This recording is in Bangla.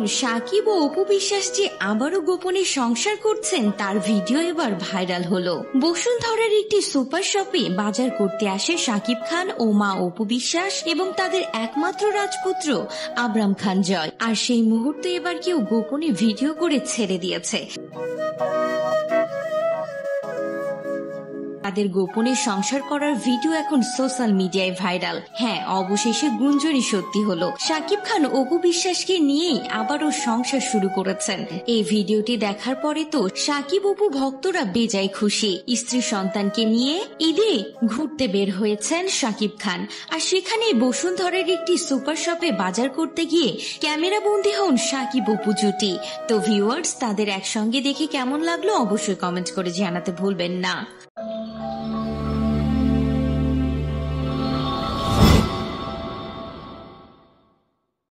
দেখুন, সাকিব ও অপু বিশ্বাস যে আবারও গোপনে সংসার করছেন তার ভিডিও এবার ভাইরাল হলো। বসুন্ধরার একটি সুপার শপে বাজার করতে আসে সাকিব খান ও মা অপু বিশ্বাস এবং তাদের একমাত্র রাজপুত্র আবরাম খান জয়। আর সেই মুহূর্তে এবার কেউ গোপনে ভিডিও করে ছেড়ে দিয়েছে। তাদের গোপনে সংসার করার ভিডিও এখন সোশ্যাল মিডিয়ায় ভাইরাল। হ্যাঁ, অবশেষে গুঞ্জনই সত্যি হলো। সাকিব খান অপু বিশ্বাসকে নিয়েই আবারও সংসার শুরু করেছেন। এই ভিডিওটি দেখার পরে তো সাকিব অপু ভক্তরা বেজায় খুশি। স্ত্রী সন্তানকে নিয়ে ঈদে ঘুরতে বের হয়েছেন সাকিব খান, আর সেখানে বসুন্ধরার একটি সুপার শপে বাজার করতে গিয়ে ক্যামেরা বন্দী হন সাকিব অপু জুটি। তো ভিউয়ার্স, তাদের একসঙ্গে দেখে কেমন লাগলো অবশ্যই কমেন্ট করে জানাতে ভুলবেন না।